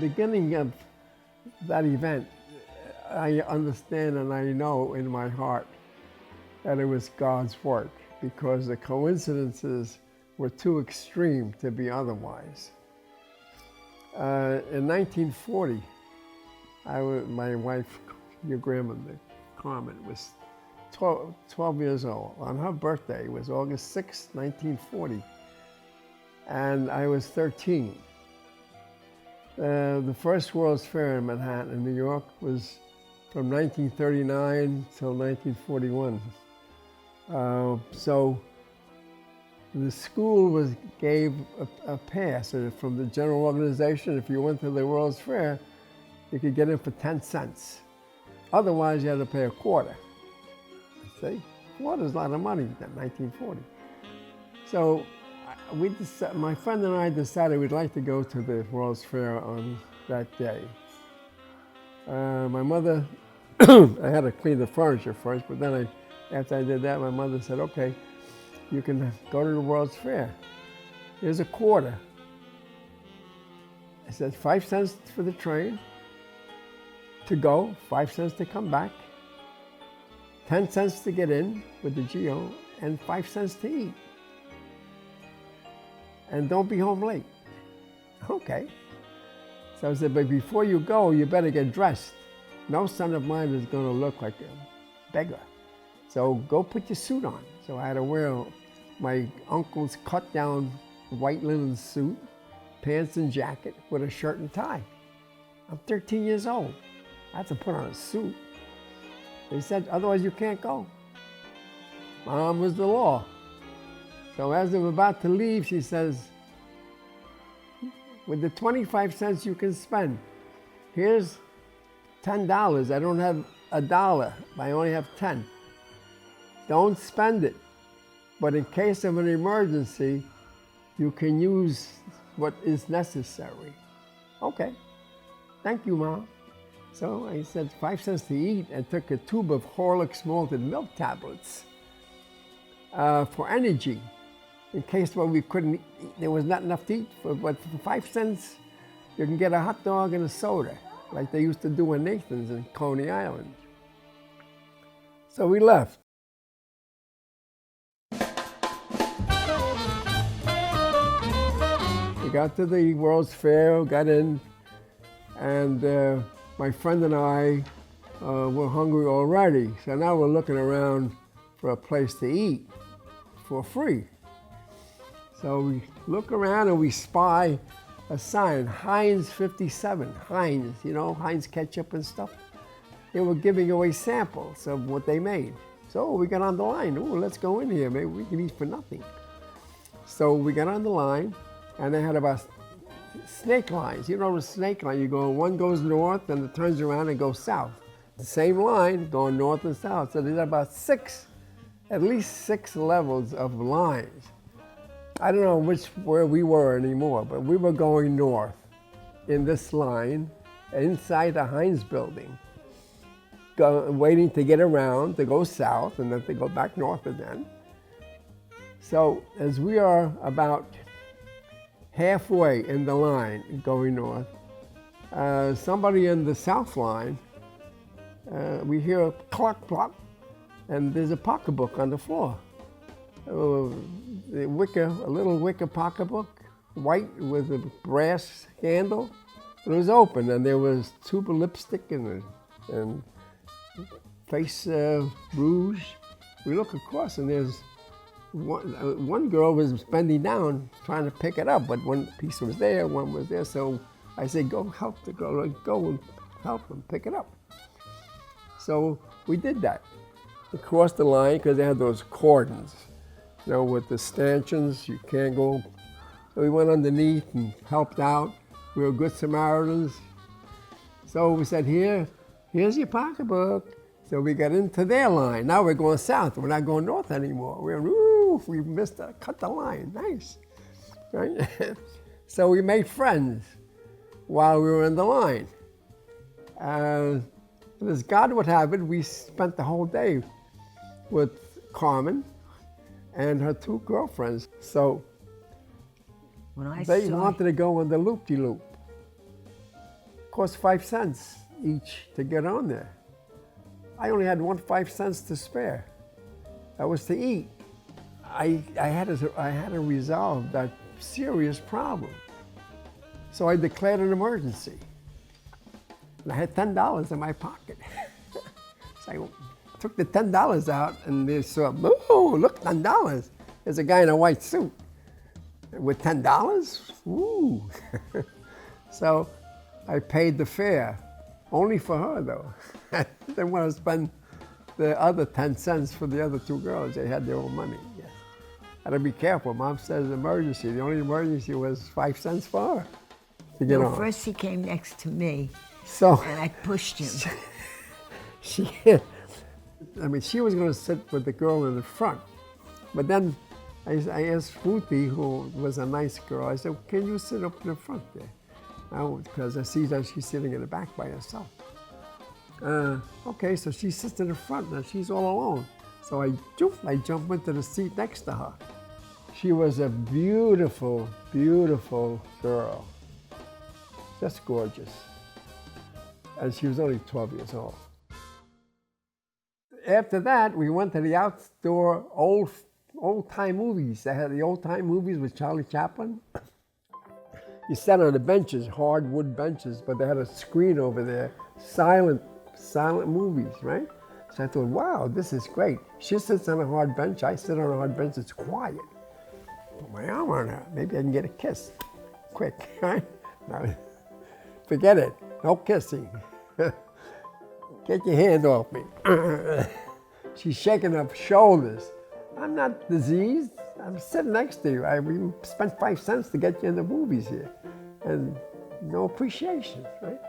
beginning of that event, I understand and I know in my heart that it was God's work because the coincidences were too extreme to be otherwise. In 1940, my wife, your grandmother, Carmen, was 12 years old. On her birthday, it was August 6, 1940, and I was 13. The first World's Fair in Manhattan, in New York, was from 1939 till 1941. So the school gave a pass from the general organization. If you went to the World's Fair, you could get in for 10 cents. Otherwise, you had to pay a quarter. See? A quarter's a lot of money in 1940. So my friend and I decided we'd like to go to the World's Fair on that day. My mother, I had to clean the furniture first, but then after I did that, my mother said, okay, you can go to the World's Fair. Here's a quarter. I said 5 cents for the train to go, 5 cents to come back, 10 cents to get in with the GO, and 5 cents to eat. And don't be home late. Okay. So I said, but before you go, you better get dressed. No son of mine is going to look like a beggar. So go put your suit on. So I had to wear my uncle's cut-down white linen suit, pants and jacket with a shirt and tie. I'm 13 years old. I had to put on a suit. They said, otherwise you can't go. Mom was the law. So as they were about to leave, she says, with the 25 cents you can spend, here's $10. I don't have $1. I only have 10. Don't spend it. But in case of an emergency, you can use what is necessary. Okay. Thank you, Mom. So I said 5 cents to eat and took a tube of Horlicks malted milk tablets for energy. In case we couldn't eat, there was not enough to eat, but for 5 cents, you can get a hot dog and a soda, like they used to do in Nathan's in Coney Island. So we left. We got to the World's Fair, got in, and my friend and I were hungry already. So now we're looking around for a place to eat for free. So we look around and we spy a sign, Heinz 57, Heinz, you know, Heinz ketchup and stuff. They were giving away samples of what they made. So we got on the line, oh, let's go in here, maybe we can eat for nothing. So we got on the line, and they had about snake lines. You know the snake line, one goes north and it turns around and goes south. The same line going north and south. So there's about at least six levels of lines. I don't know where we were anymore, but we were going north in this line inside the Heinz building, waiting to get around to go south and then to go back north again. So as we are about halfway in the line going north, somebody in the south line, we hear a clock, clock, and there's a pocketbook on the floor. A little wicker pocketbook, white with a brass handle. It was open, and there was tube of lipstick and face rouge. We look across, and there's one girl was bending down trying to pick it up, but one piece was there, one was there. So I said, go help the girl, go and help them pick it up. So we did that. We crossed the line because they had those cordons. You know, with the stanchions, you can't go. So we went underneath and helped out. We were good Samaritans. So we said, here's your pocketbook. So we got into their line. Now we're going south. We're not going north anymore. We cut the line. Nice, right? So we made friends while we were in the line. As God would have it, we spent the whole day with Carmen and her two girlfriends. So they wanted to go on the loop-de-loop. Cost 5 cents each to get on there. I only had 5 cents to spare. That was to eat. I had to resolve that serious problem. So I declared an emergency. And I had $10 in my pocket. So I took the $10 out and they saw, oh, look, $10. There's a guy in a white suit. With $10? Ooh. So I paid the fare, only for her though. I didn't want to spend the other 10 cents for the other two girls. They had their own money. Yes. Had to be careful. Mom says emergency. The only emergency was 5 cents for her to get on. First he came next to me, so and I pushed him. She was going to sit with the girl in the front, but then I asked Ruthie, who was a nice girl, I said, can you sit up in the front there? Because I see that she's sitting in the back by herself. Okay, so she sits in the front and she's all alone. So I jump into the seat next to her. She was a beautiful, beautiful girl. Just gorgeous. And she was only 12 years old. After that, we went to the outdoor old-time movies. They had the old-time movies with Charlie Chaplin. You sat on the benches, hardwood benches, but they had a screen over there, silent movies, right? So I thought, wow, this is great. She sits on a hard bench, I sit on a hard bench, it's quiet. Put my arm on her, maybe I can get a kiss, quick, right? No, forget it, no kissing. Get your hand off me. She's shaking her shoulders. I'm not diseased. I'm sitting next to you. I spent 5 cents to get you in the movies here. And no appreciation, right?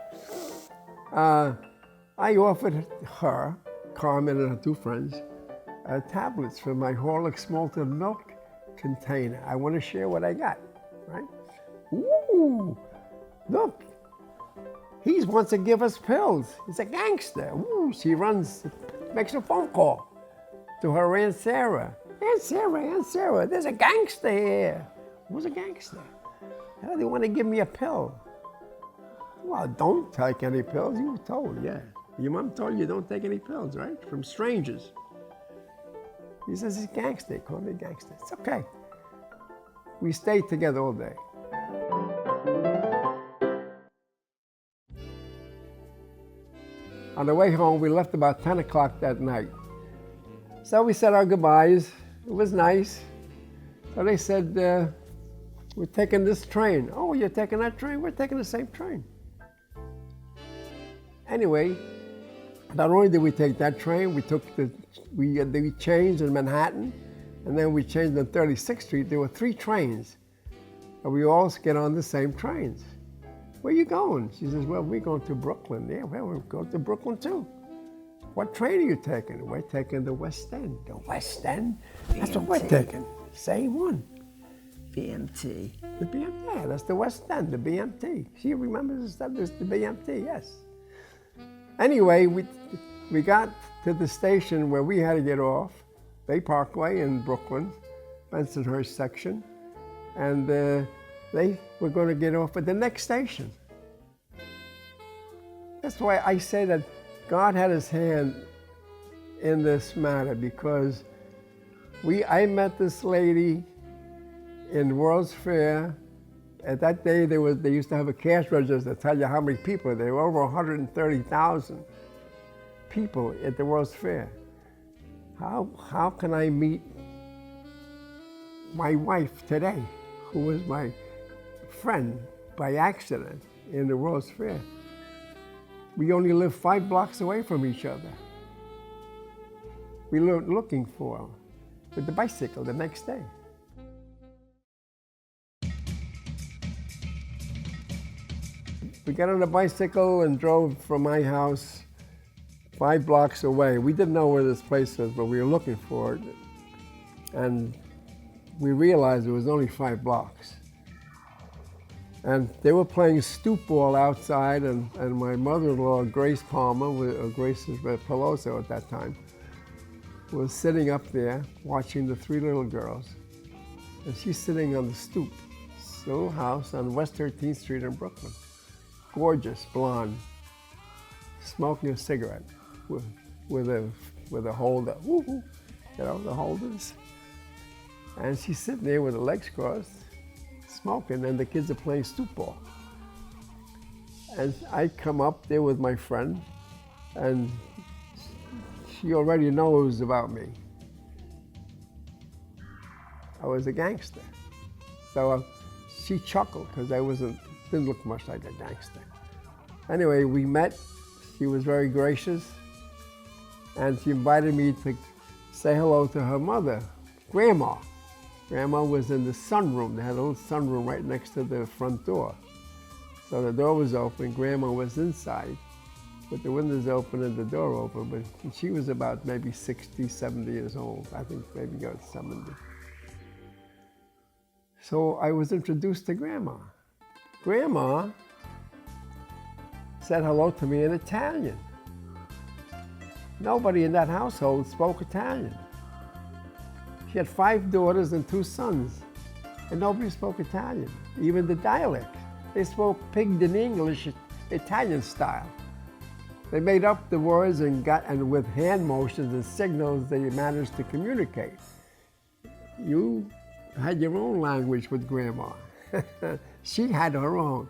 I offered her, Carmen and her two friends, tablets for my Horlicks malted milk container. I want to share what I got, right? Ooh, look. He wants to give us pills. He's a gangster. Ooh, she makes a phone call to her Aunt Sarah. Aunt Sarah, there's a gangster here. Who's a gangster? How do you want to give me a pill? Well, don't take any pills. You were told, yeah. Your mom told you don't take any pills, right? From strangers. He says he's a gangster. He called me a gangster. It's okay. We stayed together all day. On the way home, we left about 10 o'clock that night. So we said our goodbyes. It was nice. So they said, we're taking this train. Oh, you're taking that train? We're taking the same train. Anyway, not only did we take that train, we changed in Manhattan, and then we changed on 36th Street. There were 3 trains, and we all get on the same trains. Where are you going? She says, well, we're going to Brooklyn. Yeah, well, we're going to Brooklyn too. What train are you taking? We're taking the West End. The West End? That's what we're taking. Same one. BMT. The BMT, yeah, that's the West End, the BMT. She remembers that there's the BMT, yes. Anyway, we got to the station where we had to get off, Bay Parkway in Brooklyn, Bensonhurst section, and they were going to get off at the next station. That's why I say that God had his hand in this matter, because I met this lady in World's Fair. At that day, they used to have a cash register to tell you how many people. There were over 130,000 people at the World's Fair. How can I meet my wife today, who was my friend by accident in the World's Fair? We only lived 5 blocks away from each other. We were looking for her with the bicycle the next day. We got on a bicycle and drove from my house 5 blocks away. We didn't know where this place was, but we were looking for it. And we realized it was only 5 blocks. And they were playing stoop ball outside, and my mother-in-law, Grace Palmer, Grace Peloso at that time, was sitting up there watching the 3 little girls. And she's sitting on the stoop, this little house on West 13th Street in Brooklyn. gorgeous blonde, smoking a cigarette with a holder, woo-hoo, you know, the holders. And she's sitting there with her legs crossed, smoking, and the kids are playing stoop ball. And I come up there with my friend, and she already knows about me. I was a gangster. So she chuckled because didn't look much like a gangster. Anyway, we met. She was very gracious, and she invited me to say hello to her mother, Grandma. Grandma was in the sunroom. They had a little sunroom right next to the front door. So the door was open, Grandma was inside, with the windows open and the door open, but she was about maybe 60, 70 years old. I think maybe got 70. So I was introduced to Grandma. Grandma said hello to me in Italian. Nobody in that household spoke Italian. She had 5 daughters and 2 sons, and nobody spoke Italian, even the dialect. They spoke pigged-in English, Italian style. They made up the words and with hand motions and signals, they managed to communicate. You had your own language with Grandma. She had her own.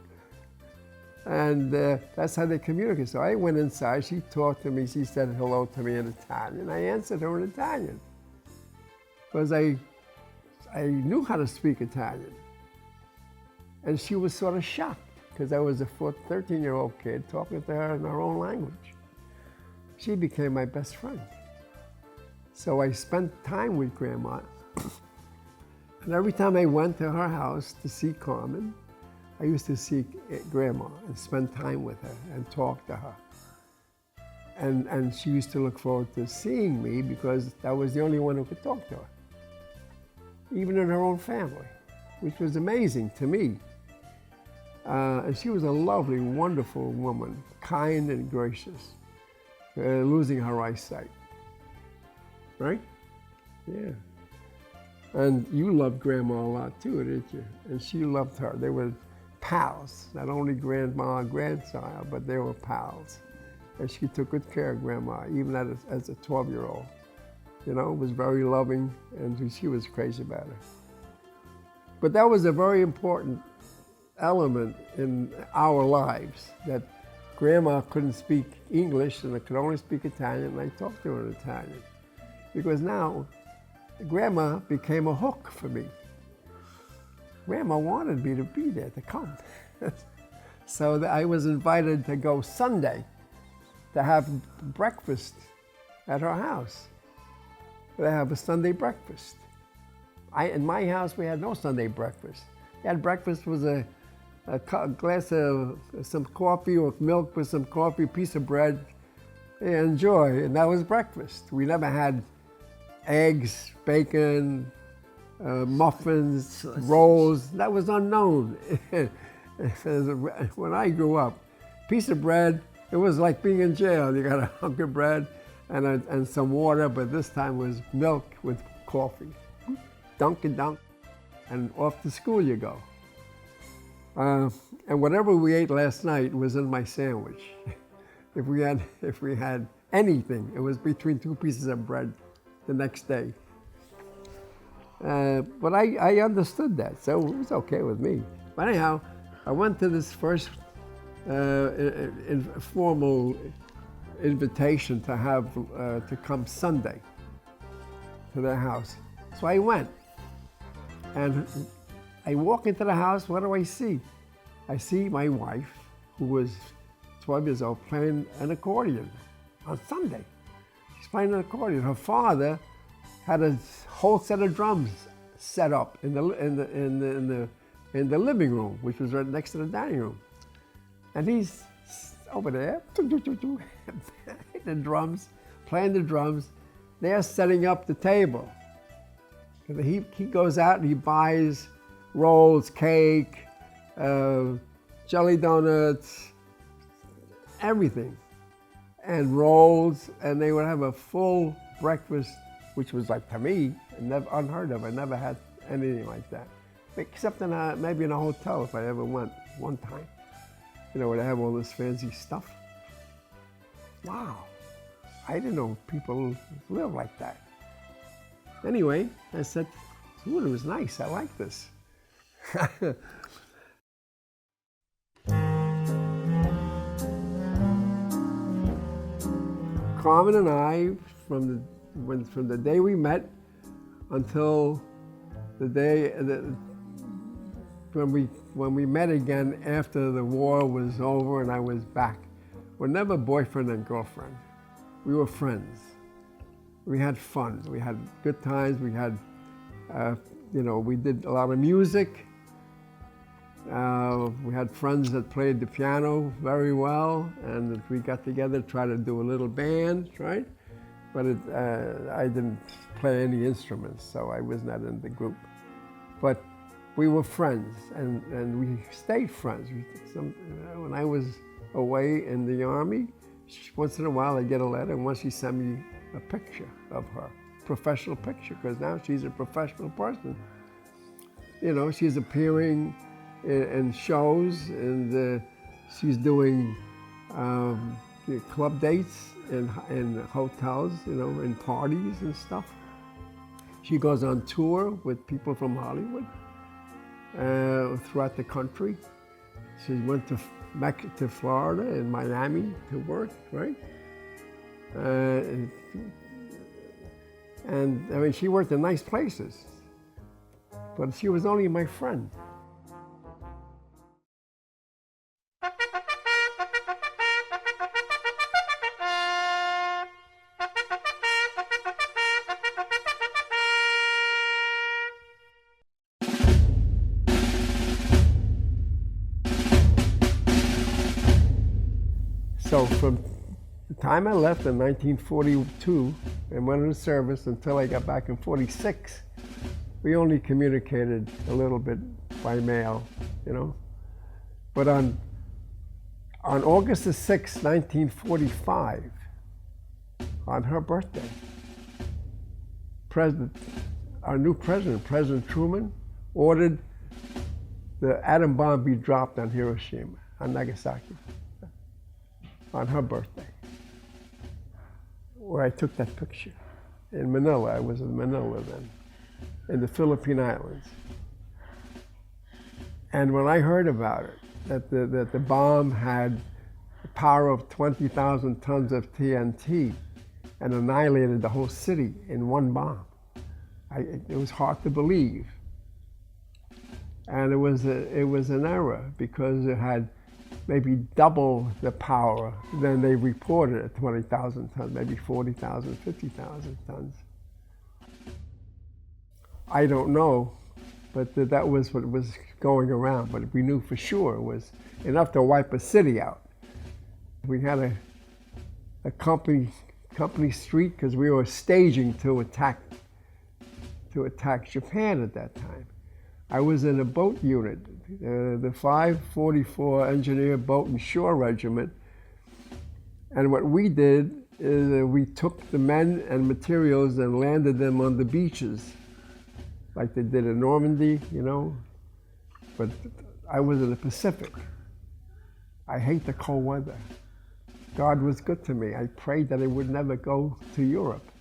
And that's how they communicated. So I went inside, she talked to me, she said hello to me in Italian. I answered her in Italian, because I knew how to speak Italian. And she was sort of shocked, because I was a 13-year-old kid talking to her in her own language. She became my best friend. So I spent time with Grandma. And every time I went to her house to see Carmen, I used to see Grandma and spend time with her and talk to her. And she used to look forward to seeing me because I was the only one who could talk to her, even in her own family, which was amazing to me. And she was a lovely, wonderful woman, kind and gracious, losing her eyesight, right? Yeah. And you loved Grandma a lot too, didn't you? And she loved her. They were pals, not only grandma and grandchild, but they were pals. And she took good care of Grandma, even as a 12-year-old. You know, was very loving, and she was crazy about her. But that was a very important element in our lives, that Grandma couldn't speak English and I could only speak Italian, and I talked to her in Italian. Because now, Grandma became a hook for me. Grandma wanted me to be there, to come. So I was invited to go Sunday to have breakfast at her house. They have a Sunday breakfast. In my house, we had no Sunday breakfast. We had breakfast was a glass of some coffee or milk with some coffee, piece of bread, and enjoy, and that was breakfast. We never had eggs, bacon, muffins, sausage, rolls. That was unknown. When I grew up, piece of bread, it was like being in jail. You got a hunk of bread and some water, but this time was milk with coffee. Dunk and dunk, and off to school you go. And whatever we ate last night was in my sandwich. If we had anything, it was between 2 pieces of bread the next day. But I understood that, so it was okay with me. But anyhow, I went to this first formal invitation to come Sunday to their house. So I went, and I walk into the house. What do I see? I see my wife, who was 12 years old, playing an accordion on Sunday. She's playing an accordion. Her father had a whole set of drums set up in the living room, which was right next to the dining room. And he's over there, the drums, playing the drums. They're setting up the table. He goes out and he buys rolls, cake, jelly donuts, everything, and rolls, and they would have a full breakfast, which was like, to me, unheard of. I never had anything like that, except maybe in a hotel if I ever went one time. you know, where they have all this fancy stuff. Wow, I didn't know people live like that. Anyway, I said, ooh, it was nice, I like this. Carmen and I, from the day we met until the day when we met again after the war was over and I was back, we're never boyfriend and girlfriend. We were friends. We had fun. We had good times. We had, you know, we did a lot of music. We had friends that played the piano very well, and we got together to try to do a little band, right? But I didn't play any instruments, so I was not in the group. But we were friends, and we stayed friends. When I was away in the Army, once in a while I'd get a letter, and once she sent me a picture of her, professional picture, because now she's a professional person. You know, she's appearing in shows, and she's doing club dates in hotels, you know, in parties and stuff. She goes on tour with people from Hollywood throughout the country. She went to Florida and Miami to work, right? And I mean, she worked in nice places, but she was only my friend. So from the time I left in 1942 and went into service until I got back in 46, we only communicated a little bit by mail, you know. But on August the 6th, 1945, on her birthday, our new president, President Truman, ordered the atom bomb be dropped on Hiroshima, on Nagasaki, on her birthday, where I took that picture in Manila. I was in Manila then, in the Philippine Islands. And when I heard about it, that the bomb had the power of 20,000 tons of TNT and annihilated the whole city in one bomb, it was hard to believe. And it was an error, because it had maybe double the power than they reported at 20,000 tons, maybe 40,000, 50,000 tons. I don't know, but that was what was going around. But we knew for sure it was enough to wipe a city out. We had a company street, because we were staging to attack Japan at that time. I was in a boat unit, the 544 Engineer Boat and Shore Regiment, and what we did is we took the men and materials and landed them on the beaches, like they did in Normandy, you know. But I was in the Pacific. I hate the cold weather. God was good to me. I prayed that I would never go to Europe,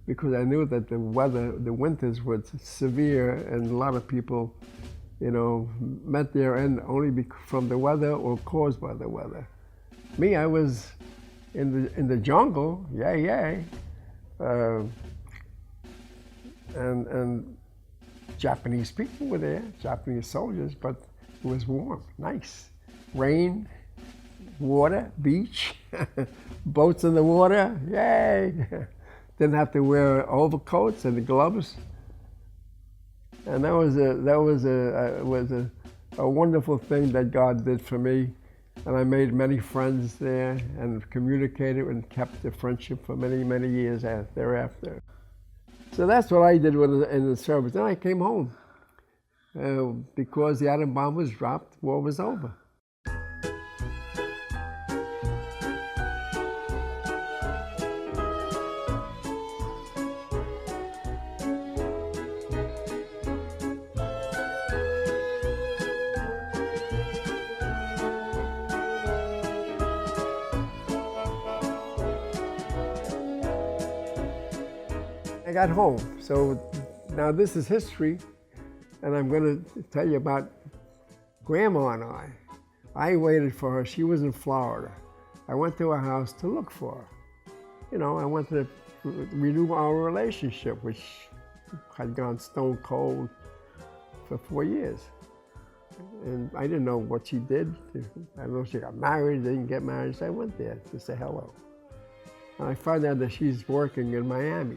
because I knew that the winters were severe, and a lot of people, you know, met their end only from the weather or caused by the weather. Me, I was in the jungle, and Japanese people were there, Japanese soldiers, but it was warm, nice. Rain, water, beach, boats in the water, yay! Didn't have to wear overcoats and gloves, and that was a wonderful thing that God did for me, and I made many friends there and communicated and kept the friendship for many, many years thereafter. So that's what I did in the service. Then I came home because the atom bomb was dropped, war was over. I got home, so now this is history, and I'm going to tell you about Grandma and I. I waited for her. She was in Florida. I went to her house to look for her. You know, I wanted to renew our relationship, which had gone stone cold for 4 years. And I didn't know what she did. I don't know if she got married, didn't get married, so I went there to say hello. And I found out that she's working in Miami.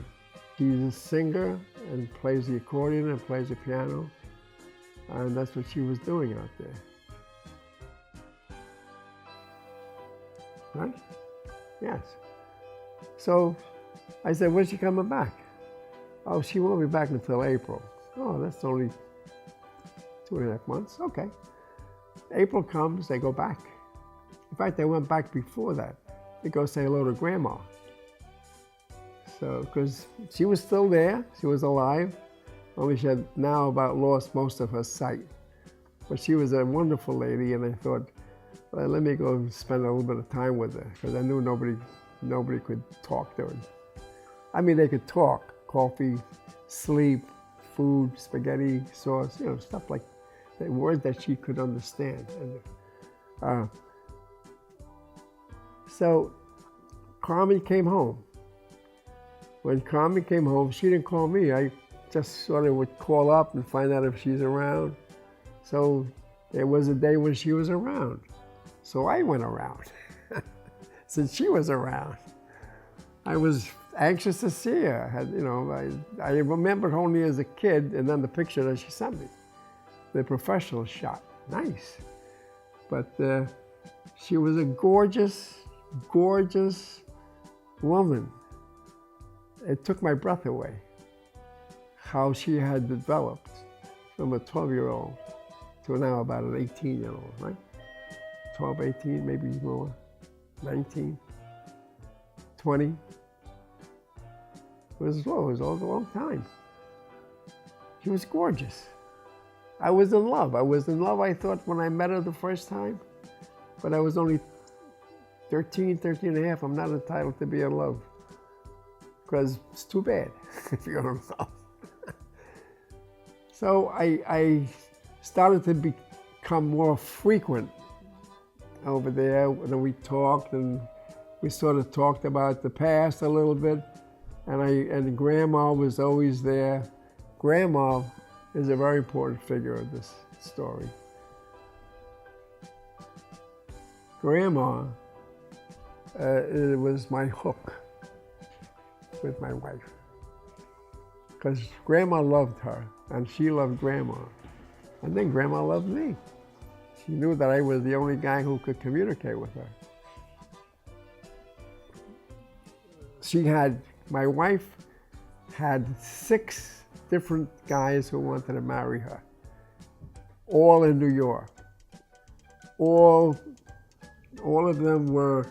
She's a singer and plays the accordion and plays the piano, and that's what she was doing out there. Right? Yes. So I said, when's she coming back? Oh, she won't be back until April. Oh, that's only 2.5 months. Okay. April comes, they go back. In fact, they went back before that. They go say hello to Grandma. So, because she was still there, she was alive, only she had now about lost most of her sight. But she was a wonderful lady, and I thought, well, let me go spend a little bit of time with her, because I knew nobody could talk to her. I mean, they could talk, coffee, sleep, food, spaghetti, sauce, you know, stuff like that, words that she could understand. And, so Carmen came home. When Carmen came home, she didn't call me. I just sort of would call up and find out if she's around. So there was a day when she was around. So I went around, since she was around. I was anxious to see her. I remembered only as a kid, and then the picture that she sent me, the professional shot. Nice. But she was a gorgeous, gorgeous woman. It took my breath away, how she had developed from a 12-year-old to now about an 18-year-old, right? 12, 18, maybe more, 19, 20. It was a long time. She was gorgeous. I was in love. I thought, when I met her the first time, but I was only 13 and a half. I'm not entitled to be in love, because it's too bad if you're in love. So I started to become more frequent over there, and we talked, and we sort of talked about the past a little bit, and Grandma was always there. Grandma is a very important figure of this story. Grandma it was my hook with my wife, because Grandma loved her, and she loved Grandma, and then Grandma loved me. She knew that I was the only guy who could communicate with her. My wife had 6 different guys who wanted to marry her, all in New York. All of them were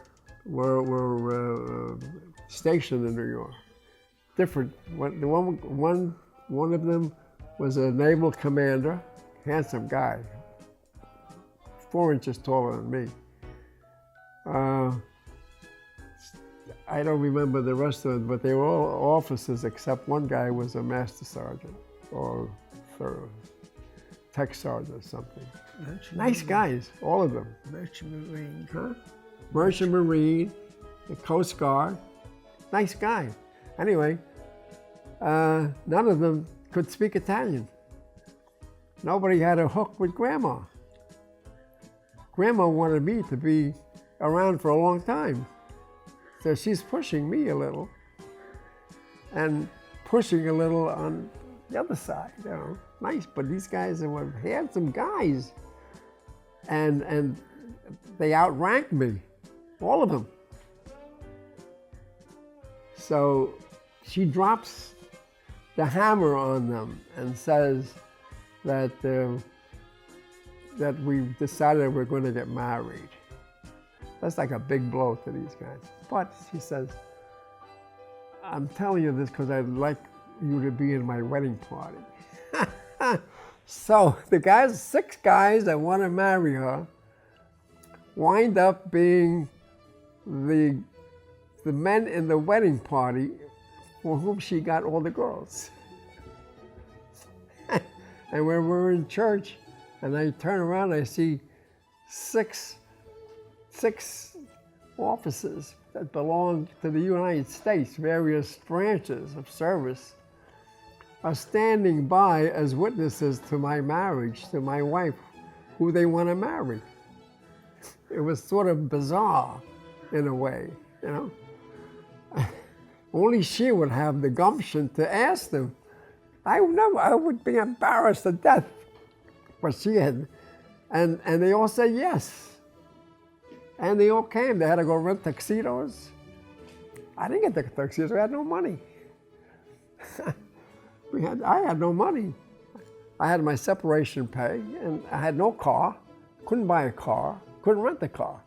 stationed in New York. Different. One of them was a naval commander, handsome guy, 4 inches taller than me. I don't remember the rest of them, but they were all officers except one guy was a master sergeant or tech sergeant or something. Nice guys, all of them. Merchant Marine. Huh? Merchant Marine, the Coast Guard. Nice guy. Anyway, none of them could speak Italian. Nobody had a hook with Grandma. Grandma wanted me to be around for a long time. So she's pushing me a little and pushing a little on the other side, you know. Nice, but these guys were handsome guys. And they outranked me, all of them. So she drops the hammer on them and says that we decided we're going to get married. That's like a big blow to these guys. But she says, I'm telling you this because I'd like you to be in my wedding party. So the guys, 6 guys that want to marry her, wind up being the men in the wedding party for whom she got all the girls. And when we're in church, and I turn around, I see six officers that belong to the United States, various branches of service, are standing by as witnesses to my marriage, to my wife, who they want to marry. It was sort of bizarre in a way, you know. Only she would have the gumption to ask them. I would be embarrassed to death. But she had, and they all said yes. And they all came. They had to go rent tuxedos. I didn't get the tuxedos. I had no money. I had no money. I had my separation pay, and I had no car. Couldn't buy a car. Couldn't rent a car.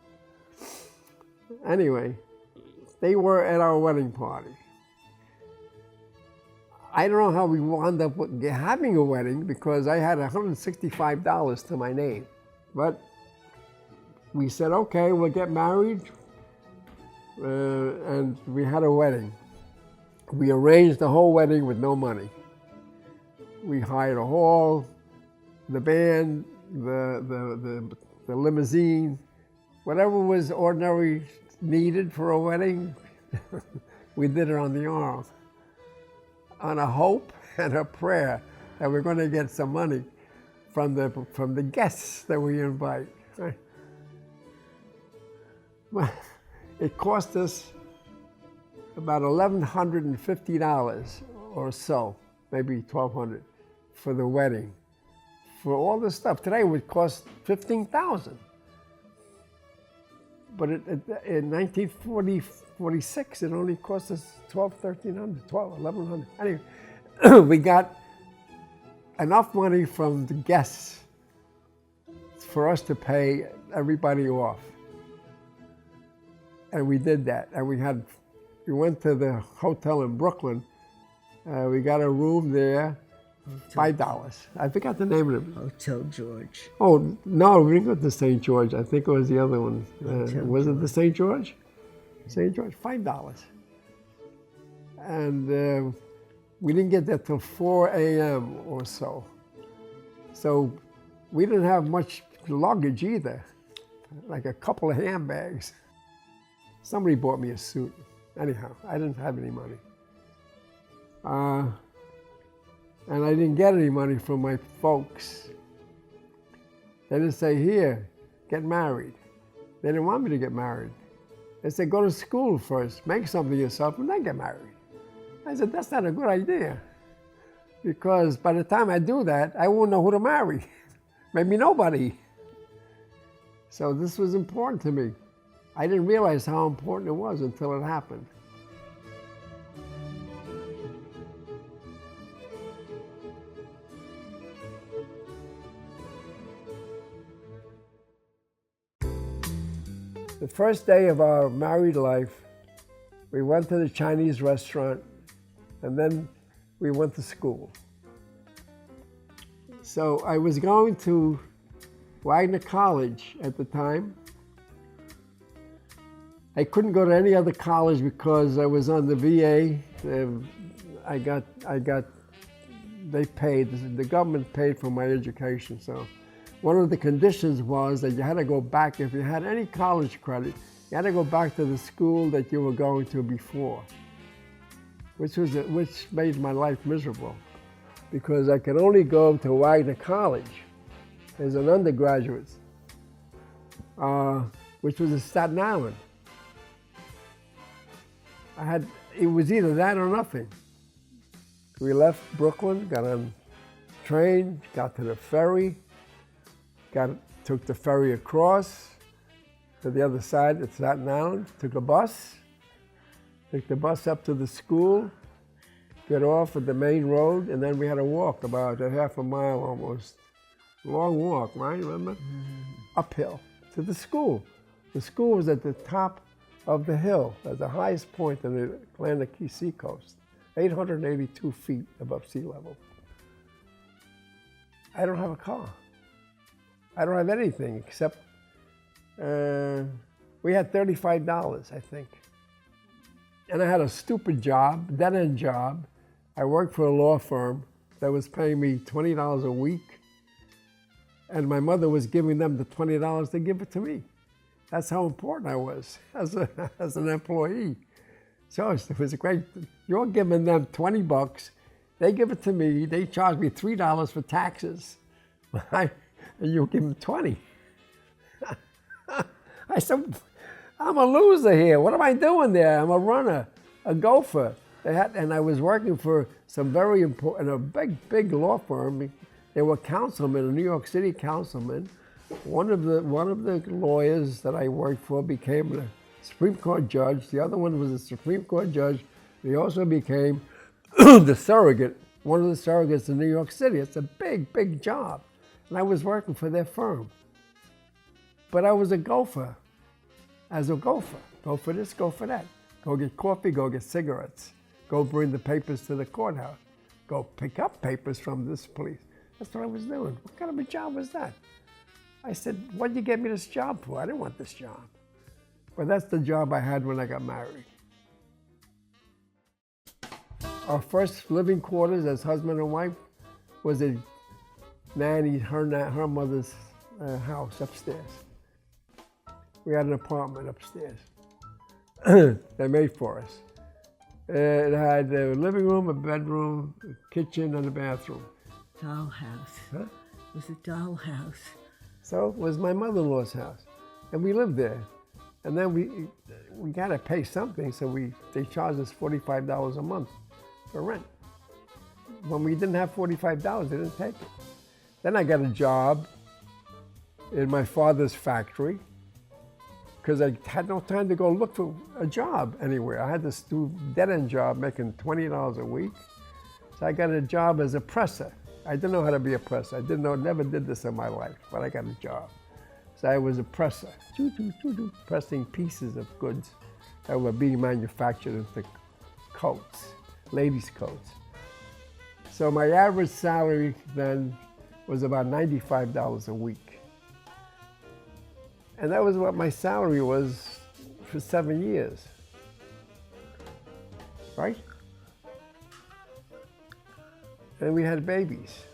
Anyway, they were at our wedding party. I don't know how we wound up having a wedding because I had $165 to my name. But we said, okay, we'll get married. And we had a wedding. We arranged the whole wedding with no money. We hired a hall, the band, the limousine, whatever was ordinary needed for a wedding, we did it on the arm, on a hope and a prayer that we're going to get some money from the guests that we invite. Well, it cost us about $1,150 or so, maybe $1,200 for the wedding, for all the stuff. Today it would cost $15,000. But in 1946, it only cost us $1,200, $1,300, $1,100. Anyway, we got enough money from the guests for us to pay everybody off. And we did that. And we went to the hotel in Brooklyn. We got a room there, $5. I forgot the name of it. Hotel George. Oh, no, we didn't go to St. George. I think it was the other one. Was it the St. George? St. George, $5. And we didn't get there till 4 a.m. or so. So we didn't have much luggage either, like a couple of handbags. Somebody bought me a suit. Anyhow, I didn't have any money. And I didn't get any money from my folks. They didn't say, here, get married. They didn't want me to get married. They said, go to school first, make something of yourself, and then get married. I said, that's not a good idea. Because by the time I do that, I won't know who to marry. Maybe nobody. So this was important to me. I didn't realize how important it was until it happened. The first day of our married life, we went to the Chinese restaurant, and then we went to school. So I was going to Wagner College at the time. I couldn't go to any other college because I was on the VA. They paid, the government paid for my education. So one of the conditions was that you had to go back, if you had any college credit, you had to go back to the school that you were going to before, which made my life miserable because I could only go to Wagner College as an undergraduate, which was in Staten Island. It was either that or nothing. We left Brooklyn, got on a train, got to the ferry, took the ferry across to the other side of Staten Island, took a bus, took the bus up to the school, get off at the main road, and then we had to walk about a half a mile almost. Long walk, right, remember? Mm-hmm. Uphill to the school. The school was at the top of the hill, at the highest point on the Atlantic seacoast, 882 feet above sea level. I don't have a car. I don't have anything except, we had $35, I think. And I had a stupid job, dead-end job. I worked for a law firm that was paying me $20 a week. And my mother was giving them the $20 to give it to me. That's how important I was as an employee. So it was great. You're giving them 20 bucks, they give it to me, they charge me $3 for taxes, and you give them 20. I said, I'm a loser here. What am I doing there? I'm a runner, a gopher. And I was working for some very important, a big law firm. They were councilmen, a New York City councilman. One of the lawyers that I worked for became a Supreme Court judge. The other one was a Supreme Court judge. He also became the surrogate, one of the surrogates in New York City. It's a big job. And I was working for their firm. But I was a gopher, as a gopher. Go for this, go for that. Go get coffee, go get cigarettes. Go bring the papers to the courthouse. Go pick up papers from this police. That's what I was doing. What kind of a job was that? I said, what did you get me this job for? I didn't want this job. But that's the job I had when I got married. Our first living quarters as husband and wife was at Nanny, her mother's house upstairs. We had an apartment upstairs they made for us. It had a living room, a bedroom, a kitchen, and a bathroom. Dollhouse. Huh? It was a dollhouse. So it was my mother-in-law's house, and we lived there. And then we got to pay something, so they charged us $45 a month for rent. When we didn't have $45, they didn't take it. Then I got a job in my father's factory, because I had no time to go look for a job anywhere. I had this dead-end job making $20 a week. So I got a job as a presser. I didn't know how to be a presser. Never did this in my life, but I got a job. So I was a presser, pressing pieces of goods that were being manufactured into coats, ladies' coats. So my average salary then was about $95 a week. And that was what my salary was for 7 years, right? And we had babies.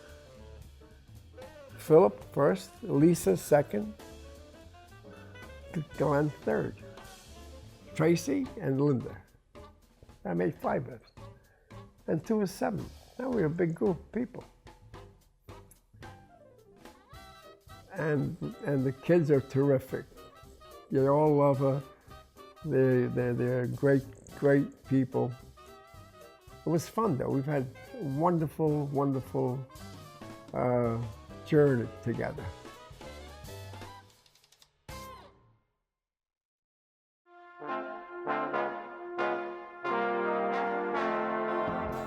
Philip first, Lisa second, Glenn third, Tracy and Linda. I made 5 of us. And 2 is 7. Now we're a big group of people. And the kids are terrific. They all love her. They're great people. It was fun though. We've had a wonderful journey together.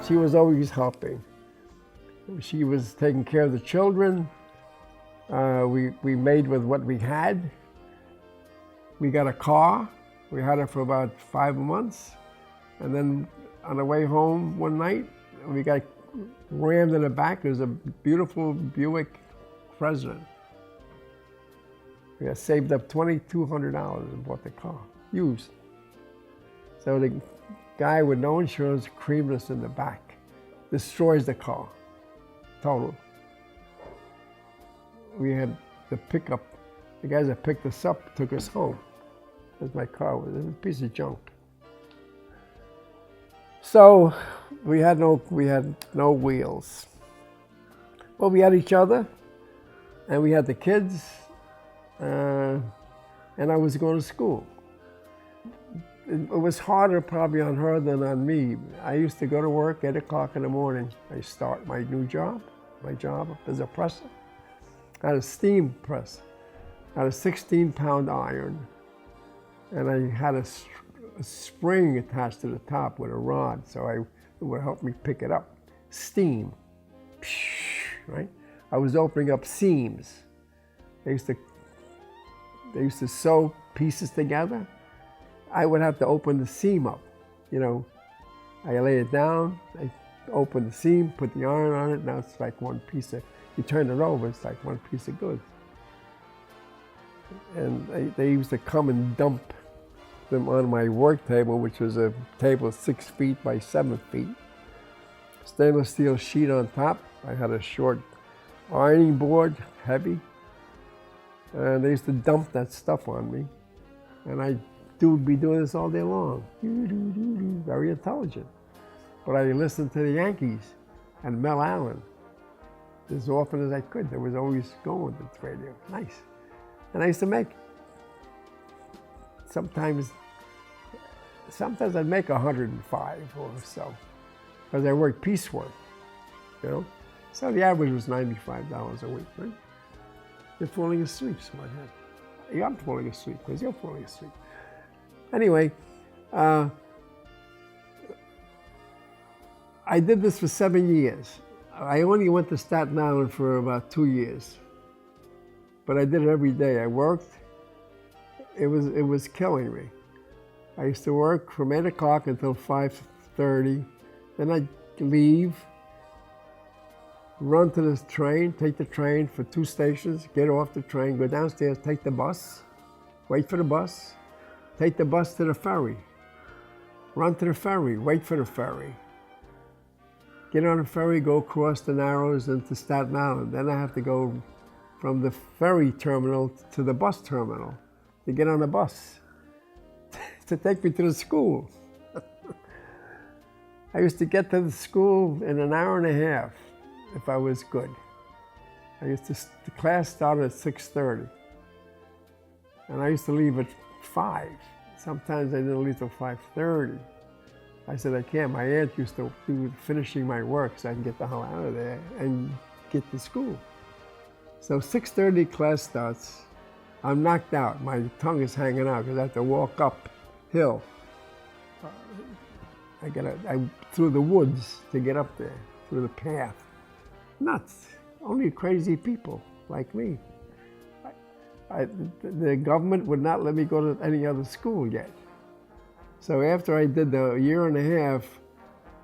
She was always helping. She was taking care of the children. We made with what we had. We got a car. We had it for about 5 months. And then on the way home one night, we got rammed in the back. It was a beautiful Buick President. We had saved up $2,200 and bought the car, used. So the guy with no insurance creamed us in the back, destroys the car, total. We had the pickup, the guys that picked us up took us home. That's my car, it was a piece of junk. So we had no wheels. But we had each other, and we had the kids, and I was going to school. It was harder probably on her than on me. I used to go to work 8 o'clock in the morning. I start my new job, my job as a presser. I had a steam press. I had a 16-pound iron, and I had a spring attached to the top with a rod, so it would help me pick it up. Steam, right? I was opening up seams. They used to sew pieces together. I would have to open the seam up, you know. I lay it down, I open the seam, put the iron on it, now it's like one piece of, you turn it over, it's like one piece of goods. And they used to come and dump them on my work table, which was a table 6 feet by 7 feet. Stainless steel sheet on top. I had a short ironing board, heavy. And they used to dump that stuff on me. And I'd be doing this all day long. Very intelligent. But I listened to the Yankees and Mel Allen as often as I could. There was always going with the radio. Nice. And I used to make, sometimes I'd make 105 or so, because I worked piecework, you know? So the average was $95 a week, right? You're falling asleep, smarthead. I'm falling asleep, because you're falling asleep. Anyway, I did this for 7 years. I only went to Staten Island for about 2 years. But I did it every day. I worked. It was killing me. I used to work from 8 o'clock until 5:30. Then I'd leave, run to the train, take the train for 2 stations, get off the train, go downstairs, take the bus, wait for the bus, take the bus to the ferry, run to the ferry, wait for the ferry, get on the ferry, go across the Narrows into Staten Island. Then I have to go from the ferry terminal to the bus terminal to get on the bus to take me to the school. I used to get to the school in an hour and a half if I was good. The class started at 6:30. And I used to leave at 5. Sometimes I didn't leave till 5:30. I said, I can't. My aunt used to do finishing my work so I can get the hell out of there and get to school. So 6:30 class starts. I'm knocked out. My tongue is hanging out because I have to walk uphill. I through the woods to get up there, through the path. Nuts. Only crazy people like me. The government would not let me go to any other school yet. So after I did the year and a half,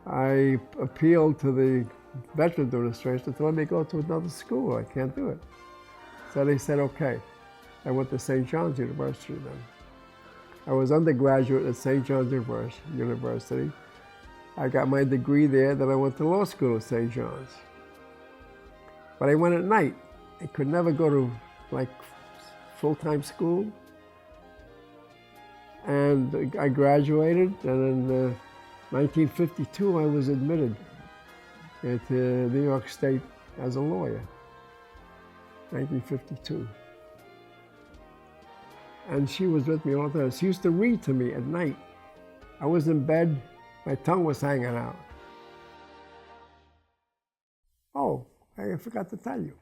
I appealed to the Veterans Administration to let me go to another school. I can't do it. So they said, okay. I went to St. John's University then. I was undergraduate at St. John's University. I got my degree there, then I went to law school at St. John's. But I went at night. I could never go to like full-time school. And I graduated, and in 1952 I was admitted into New York State as a lawyer. 1952. And she was with me all the time. She used to read to me at night. I was in bed, my tongue was hanging out. Oh, I forgot to tell you.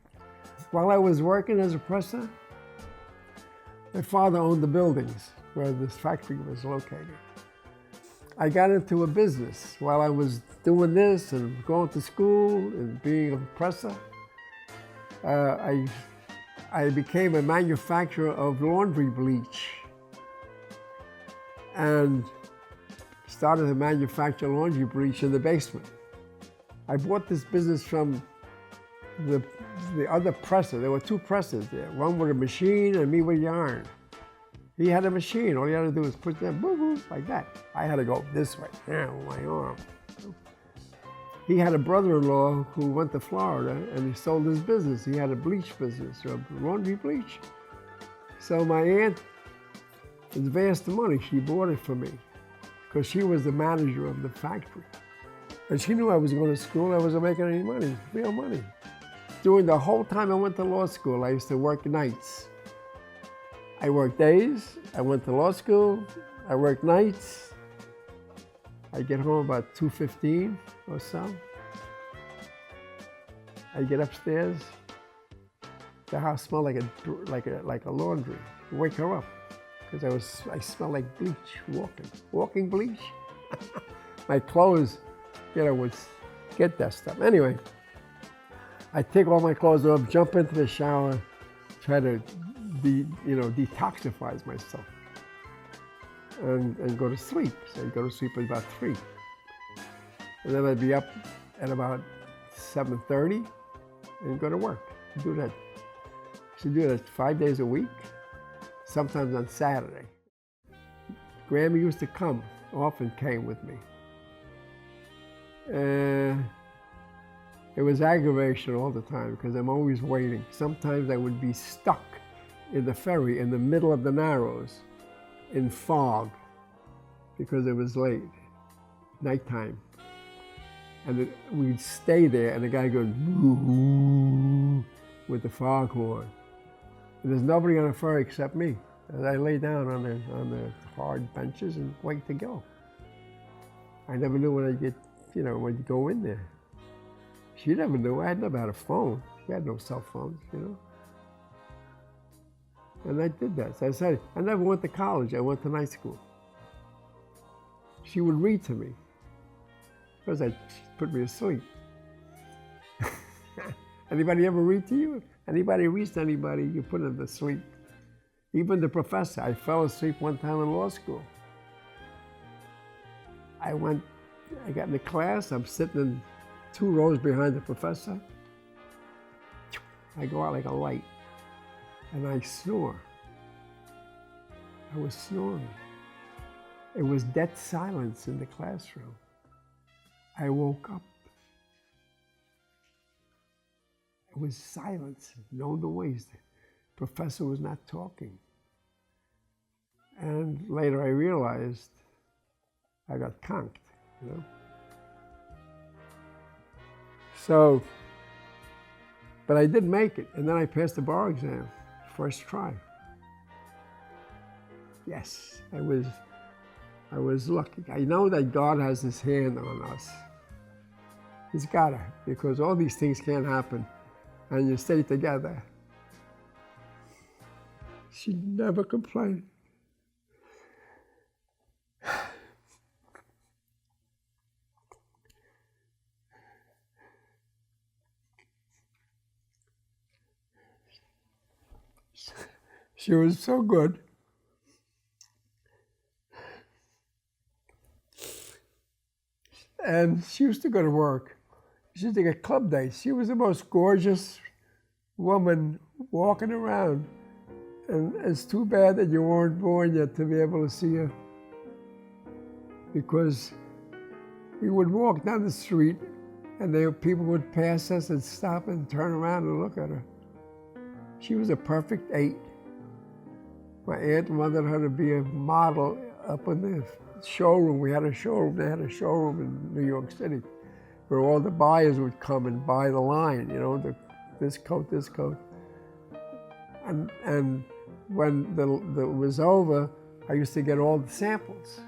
While I was working as a presser, my father owned the buildings where this factory was located. I got into a business while I was doing this and going to school and being a presser. I became a manufacturer of laundry bleach and started to manufacture laundry bleach in the basement. I bought this business from the other presser. There were 2 pressers there, one with a machine and me with yarn. He had a machine. All he had to do was put that boo boo like that. I had to go this way, with my arm. He had a brother-in-law who went to Florida and he sold his business. He had a bleach business, or laundry bleach. So my aunt advanced the money. She bought it for me because she was the manager of the factory. And she knew I was going to school. I wasn't making any money, real money. During the whole time I went to law school, I used to work nights. I worked days, I went to law school, I worked nights. I get home about 2:15 or so. I get upstairs. The house smelled like a laundry. Wake her up, because I smelled like bleach walking bleach. My clothes, would get that stuff. Anyway, I take all my clothes off, jump into the shower, try to detoxify myself. And go to sleep. So I go to sleep at about 3. And then I'd be up at about 7:30 and go to work. Do that. I should do that 5 days a week, sometimes on Saturday. Grammy used to come, often came with me. It was aggravation all the time because I'm always waiting. Sometimes I would be stuck in the ferry in the middle of the Narrows in fog because it was late, nighttime. And we'd stay there and the guy goes woo with the foghorn. And there's nobody on the ferry except me. And I lay down on the hard benches and wait to go. I never knew when I'd get, when you go in there. She never knew. I had never had a phone. We had no cell phones, And I did that. So I said, I never went to college. I went to night school. She would read to me because she'd put me to sleep. Anybody ever read to you? Anybody reads to anybody, you put them to sleep. Even the professor. I fell asleep one time in law school. I got in the class, I'm sitting in 2 rows behind the professor. I go out like a light and I snore. I was snoring. It was dead silence in the classroom. I woke up. It was silence, no noise. The professor was not talking. And later I realized I got conked, So, but I did make it, and then I passed the bar exam, first try. Yes, I was lucky. I know that God has His hand on us. He's got it, because all these things can't happen, and you stay together. She never complained. She was so good. And she used to go to work. She used to get club dates. She was the most gorgeous woman walking around. And it's too bad that you weren't born yet to be able to see her. Because we would walk down the street and people would pass us and stop and turn around and look at her. She was a perfect 8. My aunt wanted her to be a model up in the showroom. We had a showroom. They had a showroom in New York City where all the buyers would come and buy the line, this coat, this coat. And when it was over, I used to get all the samples.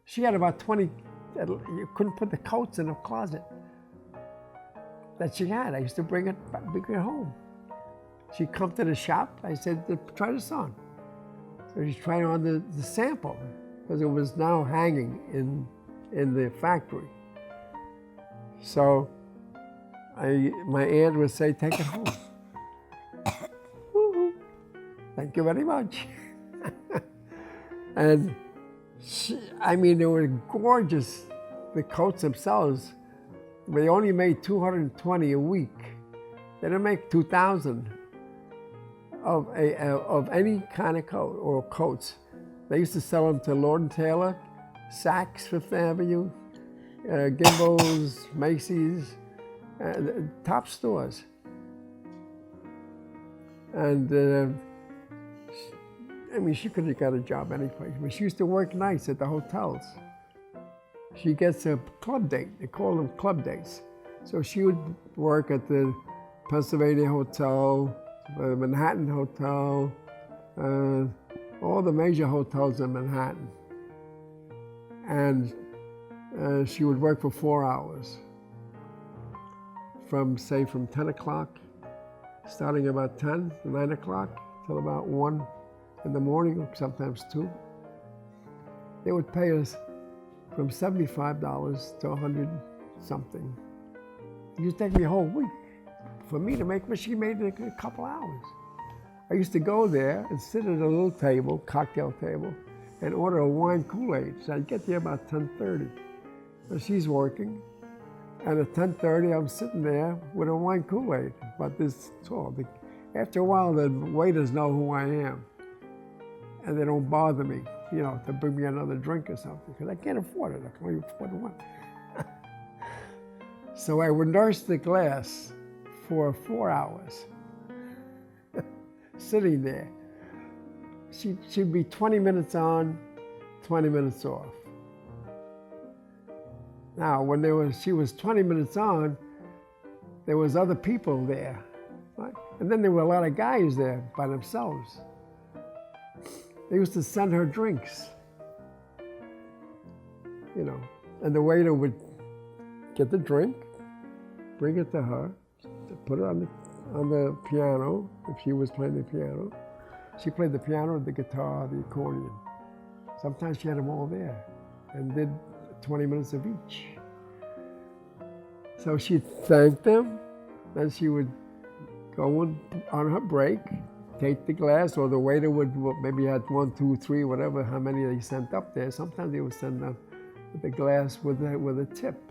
She had about 20, you couldn't put the coats in a closet that she had. I used to bring it home. She'd come to the shop. I said, try this on. So she tried on the sample because it was now hanging in the factory. So my aunt would say, take it home. Woo-hoo. Thank you very much. And they were gorgeous. The coats themselves, they only made 220 a week. They didn't make 2,000. Of any kind of coat or coats. They used to sell them to Lord & Taylor, Saks, Fifth Avenue, Gimbel's, Macy's, top stores. And she could have got a job anyplace. But she used to work nights at the hotels. She gets a club date. They call them club dates. So she would work at the Pennsylvania Hotel, the Manhattan Hotel, all the major hotels in Manhattan. And she would work for 4 hours. From 10 o'clock, starting about 10, 9 o'clock, till about 1 in the morning, or sometimes 2. They would pay us from $75 to 100 something. It used to take me a whole week for me to make what she made in a couple hours. I used to go there and sit at a little table, cocktail table, and order a wine Kool-Aid. So I'd get there about 10:30. So she's working, and at 10:30 I'm sitting there with a wine Kool-Aid, about this tall. After a while, the waiters know who I am, and they don't bother me. to bring me another drink or something, because I can't afford it. I can only afford one. So I would nurse the glass for 4 hours, sitting there. She'd be 20 minutes on, 20 minutes off. Now, when she was 20 minutes on, there was other people there, right? And then there were a lot of guys there by themselves. They used to send her drinks, and the waiter would get the drink, bring it to her, put it on the piano, if she was playing the piano. She played the piano, the guitar, the accordion. Sometimes she had them all there and did 20 minutes of each. So she'd thank them, then she would go on her break, take the glass, or the waiter would maybe had 1, 2, 3, whatever, how many they sent up there. Sometimes they would send up the glass with a tip.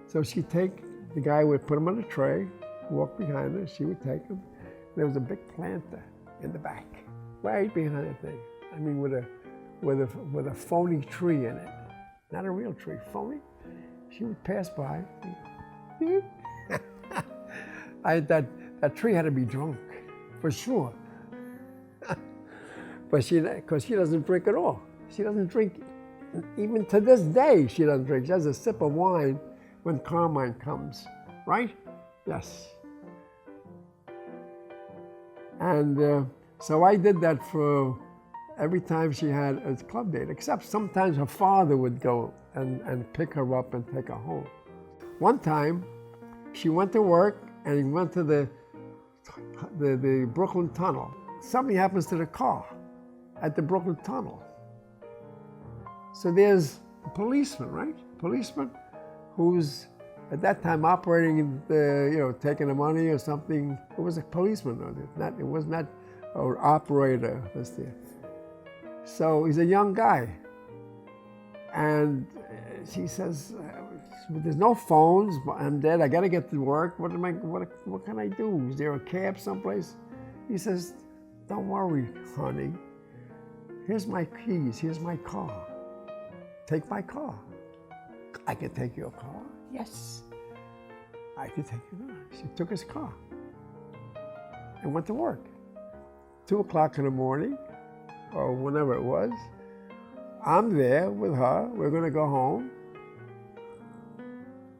So she'd take, the guy would put them on a tray, walk behind her, she would take them. There was a big planter in the back, right behind the thing. I mean, with a phony tree in it. Not a real tree, phony. She would pass by. That tree had to be drunk, for sure. But because she doesn't drink at all. She doesn't drink, even to this day, she doesn't drink. She has a sip of wine when Carmine comes, right? Yes. And so I did that for every time she had a club date, except sometimes her father would go and pick her up and take her home. One time, she went to work and he went to the Brooklyn Tunnel. Something happens to the car at the Brooklyn Tunnel. So there's a policeman, right? Policeman who's at that time operating taking the money or something. It was a policeman, it was not an operator that's there. So he's a young guy. And she says, there's no phones, I'm dead, I gotta get to work. What can I do? Is there a cab someplace? He says, don't worry, honey. Here's my keys, here's my car. Take my car. I can take your car? Yes. I can take your car. She took his car and went to work. 2 o'clock in the morning, or whenever it was, I'm there with her, we're gonna go home.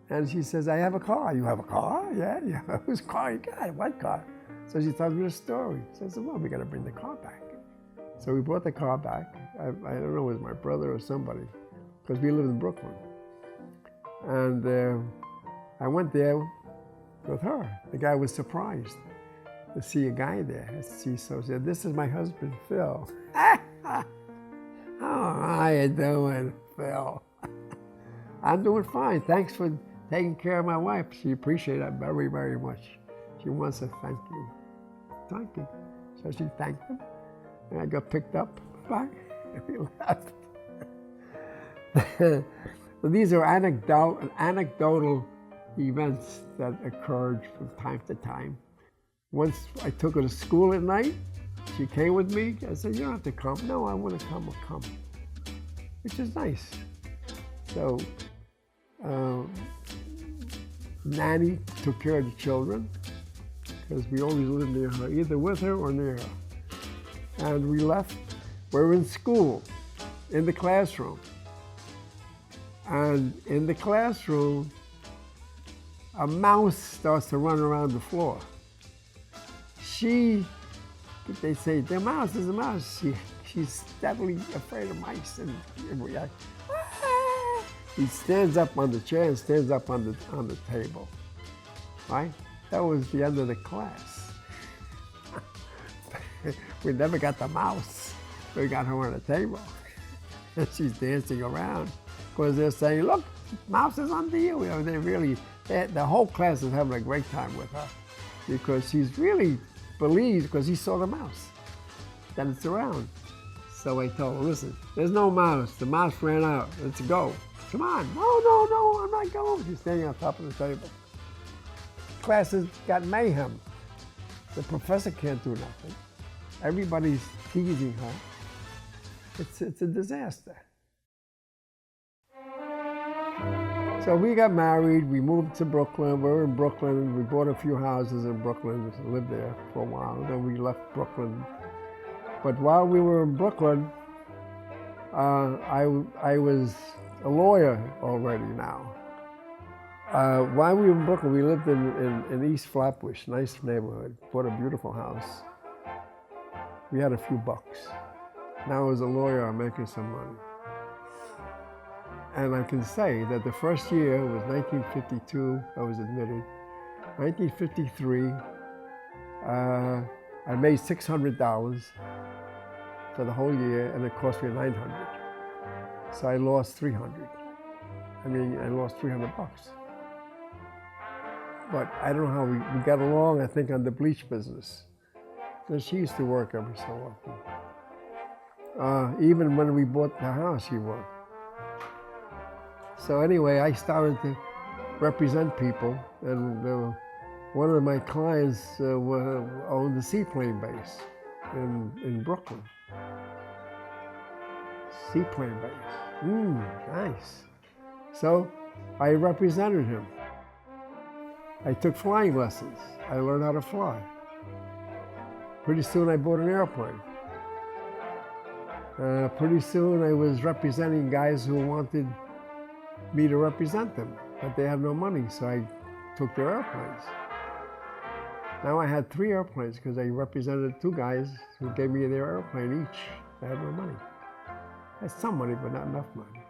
And she says, I have a car. You have a car? Yeah. Whose car you got? What car? So she tells me the story. She says, well, we gotta bring the car back. So we brought the car back. I don't know, it was my brother or somebody, because we lived in Brooklyn. And I went there with her. The guy was surprised to see a guy there. So he said, this is my husband, Phil. How you doing, Phil? I'm doing fine. Thanks for taking care of my wife. She appreciated it very, very much. She wants to thank you. Thank you. So she thanked him, and I got picked up back, and we left. These are anecdotal events that occurred from time to time. Once I took her to school at night. She came with me. I said, you don't have to come. No, I want to come, I'll come. Which is nice. So, Nanny took care of the children, because we always lived near her, either with her or near her. And we left. We were in school, in the classroom. And in the classroom, a mouse starts to run around the floor. They say, the mouse is a mouse. She's deadly afraid of mice and reacts. He stands up on the chair and stands up on the table, right? That was the end of the class. We never got the mouse. We got her on the table. And she's dancing around, because they're saying, look, mouse is under you. The whole class is having a great time with her, because she's really believes, because he saw the mouse, that it's around. So I told her, listen, there's no mouse. The mouse ran out. Let's go. Come on. No, I'm not going. She's standing on top of the table. Class has got mayhem. The professor can't do nothing. Everybody's teasing her. It's a disaster. So we got married, we moved to Brooklyn. We were in Brooklyn, we bought a few houses in Brooklyn, lived there for a while, then we left Brooklyn. But while we were in Brooklyn, I was a lawyer already now. While we were in Brooklyn, we lived in East Flatbush, nice neighborhood, bought a beautiful house. We had a few bucks. Now as a lawyer, I'm making some money. And I can say that the first year was 1952, I was admitted. 1953, I made $600 for the whole year, and it cost me $900. So I lost $300. I lost $300. But I don't know how we got along, I think, on the bleach business. And she used to work every so often. Even when we bought the house, she worked. So anyway, I started to represent people, and one of my clients owned the seaplane base in Brooklyn. Seaplane base, nice. So I represented him. I took flying lessons. I learned how to fly. Pretty soon I bought an airplane. Pretty soon I was representing guys who wanted me to represent them, but they had no money, so I took their airplanes. Now I had 3 airplanes because I represented 2 guys who gave me their airplane each. I had no money. I had some money, but not enough money.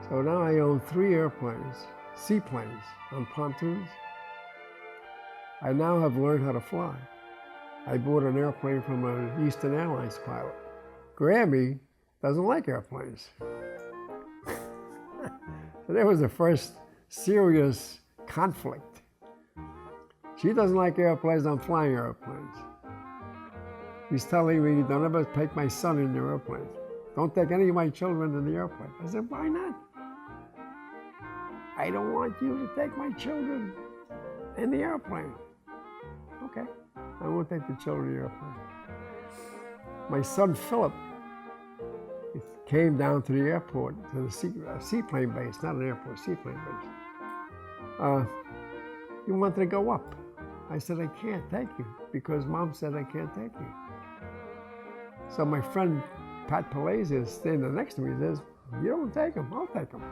So now I own 3 airplanes, seaplanes on pontoons. I now have learned how to fly. I bought an airplane from an Eastern Airlines pilot. Grammy doesn't like airplanes. So there was the first serious conflict. She doesn't like airplanes, I'm flying airplanes. He's telling me, don't ever take my son in your airplane. Don't take any of my children in the airplane. I said, why not? I don't want you to take my children in the airplane. Okay, I won't take the children in the airplane. My son Philip came down to the airport, to the seaplane base, not an airport, seaplane base. He wanted to go up. I said, I can't take you, because Mom said I can't take you. So my friend Pat Palazzi is standing next to me, he says, you don't take him, I'll take him.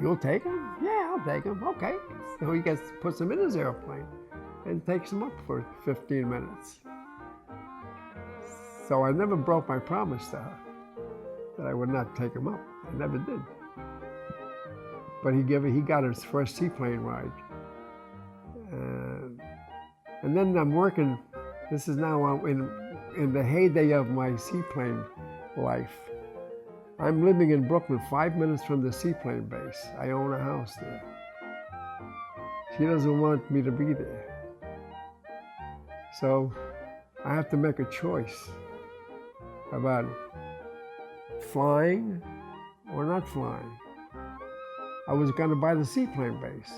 You'll take him? Yeah, I'll take him, okay. So he puts him in his airplane and takes him up for 15 minutes. So I never broke my promise to her that I would not take him up. I never did. But he got his first seaplane ride. And then I'm working, this is now in the heyday of my seaplane life. I'm living in Brooklyn, 5 minutes from the seaplane base. I own a house there. She doesn't want me to be there. So I have to make a choice about flying or not flying. I was going to buy the seaplane base.